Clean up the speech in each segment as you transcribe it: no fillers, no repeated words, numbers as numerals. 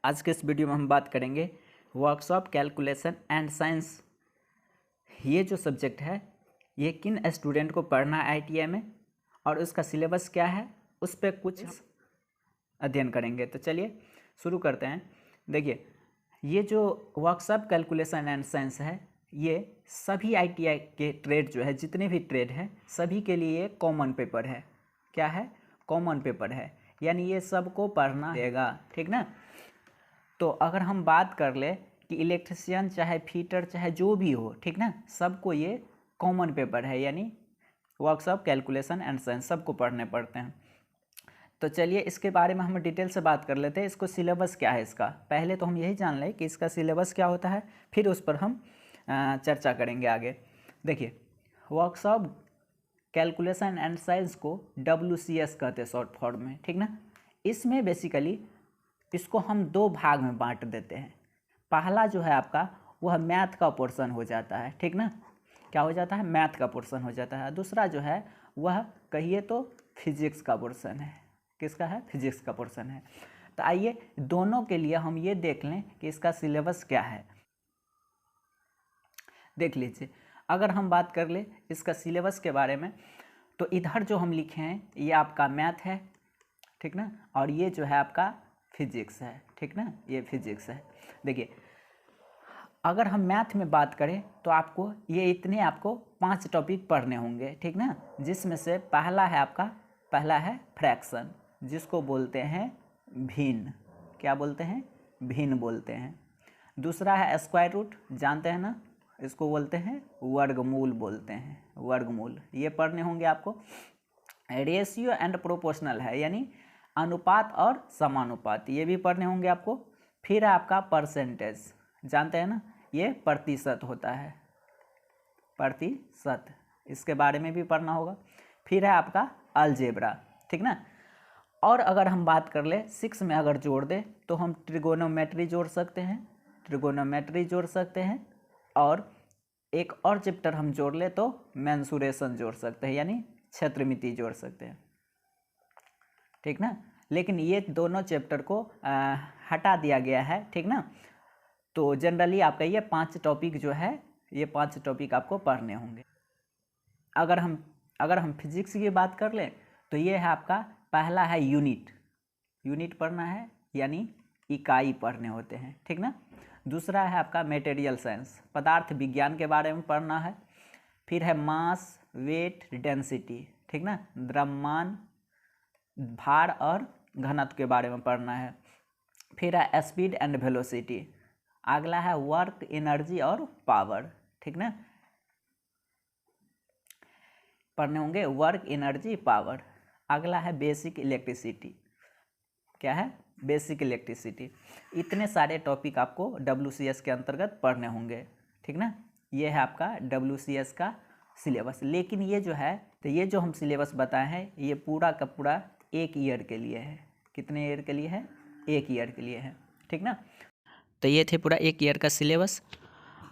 आज के इस वीडियो में हम बात करेंगे वर्कशॉप कैलकुलेशन एंड साइंस। ये जो सब्जेक्ट है ये किन स्टूडेंट को पढ़ना है ITI में और उसका सिलेबस क्या है उस पर कुछ अध्ययन करेंगे। तो चलिए शुरू करते हैं। देखिए, ये जो वर्कशॉप कैलकुलेशन एंड साइंस है ये सभी ITI के ट्रेड जो है, जितने भी ट्रेड हैं सभी के लिए कॉमन पेपर है। क्या है? कॉमन पेपर है, यानी ये सबको पढ़ना देगा, ठीक ना। तो अगर हम बात कर ले कि इलेक्ट्रिशियन चाहे फिटर चाहे जो भी हो, ठीक ना, सबको ये कॉमन पेपर है, यानी वर्कशॉप कैलकुलेशन एंड साइंस सबको पढ़ने पड़ते हैं। तो चलिए इसके बारे में हम डिटेल से बात कर लेते हैं। इसको सिलेबस क्या है इसका, पहले तो हम यही जान लें कि इसका सिलेबस क्या होता है, फिर उस पर हम चर्चा करेंगे आगे। देखिए, वर्कशॉप कैलकुलेशन एंड साइंस को WCS कहते हैं शॉर्ट फॉर्म में, ठीक ना। इसमें बेसिकली इसको हम दो भाग में बांट देते हैं। पहला जो है आपका वह मैथ का पोर्शन हो जाता है, ठीक ना। क्या हो जाता है? मैथ का पोर्शन हो जाता है। दूसरा जो है वह कहिए तो फिजिक्स का पोर्शन है। किसका है? फिजिक्स का पोर्शन है। तो आइए दोनों के लिए हम ये देख लें कि इसका सिलेबस क्या है। देख लीजिए, अगर हम बात कर ले इसका सिलेबस के बारे में तो इधर जो हम लिखे हैं ये आपका मैथ है, ठीक ना, और ये जो है आपका फिजिक्स है, ठीक ना, ये फिजिक्स है। देखिए, अगर हम मैथ में बात करें तो आपको ये इतने आपको 5 टॉपिक पढ़ने होंगे, ठीक ना, जिसमें से पहला है फ्रैक्शन, जिसको बोलते हैं भिन्न। क्या बोलते हैं? भिन्न बोलते हैं। दूसरा है स्क्वायर रूट, जानते हैं ना, इसको बोलते हैं वर्गमूल बोलते हैं, वर्गमूल, ये पढ़ने होंगे आपको। रेशियो एंड प्रोपोर्शनल है, यानी अनुपात और समानुपात, ये भी पढ़ने होंगे आपको। फिर है आपका परसेंटेज, जानते हैं ना, ये प्रतिशत होता है, प्रतिशत, इसके बारे में भी पढ़ना होगा। फिर है आपका अलजेब्रा, ठीक ना। और अगर हम बात कर ले 6 में अगर जोड़ दे तो हम ट्रिगोनोमेट्री जोड़ सकते हैं, और एक और चैप्टर हम जोड़ ले तो मेंसुरेशन जोड़ सकते हैं, यानी क्षेत्रमिति जोड़ सकते हैं, ठीक ना। लेकिन ये दोनों चैप्टर को हटा दिया गया है, ठीक ना। तो जनरली आपका ये 5 टॉपिक जो है, ये 5 टॉपिक आपको पढ़ने होंगे। अगर हम फिजिक्स की बात कर लें तो ये है आपका पहला है यूनिट पढ़ना है, यानी इकाई पढ़ने होते हैं, ठीक ना। दूसरा है आपका मटेरियल साइंस, पदार्थ विज्ञान के बारे में पढ़ना है। फिर है मास, वेट, डेंसिटी, ठीक ना, द्रव्यमान, भार और घनत्व के बारे में पढ़ना है। फिर है स्पीड एंड वेलोसिटी। अगला है वर्क, एनर्जी और पावर, ठीक ना, पढ़ने होंगे वर्क, एनर्जी, पावर। अगला है बेसिक इलेक्ट्रिसिटी। क्या है? Basic electricity. इतने सारे टॉपिक आपको WCS के अंतर्गत पढ़ने होंगे, ठीक ना। ये है आपका WCS का सिलेबस। लेकिन ये जो है, तो ये जो हम सिलेबस बताए हैं ये पूरा का पूरा 1 ईयर के लिए है। कितने ईयर के लिए है? 1 ईयर के लिए है, ठीक ना। तो ये थे पूरा 1 ईयर का सिलेबस,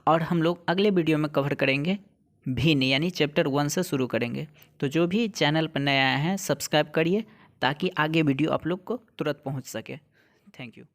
और हम लोग अगले वीडियो में कवर करेंगे भिन्न, यानी चैप्टर 1 से शुरू करेंगे। तो जो भी चैनल पर नए आए हैं सब्सक्राइब करिए ताकि आगे वीडियो आप लोग को तुरंत पहुंच सके। Thank you.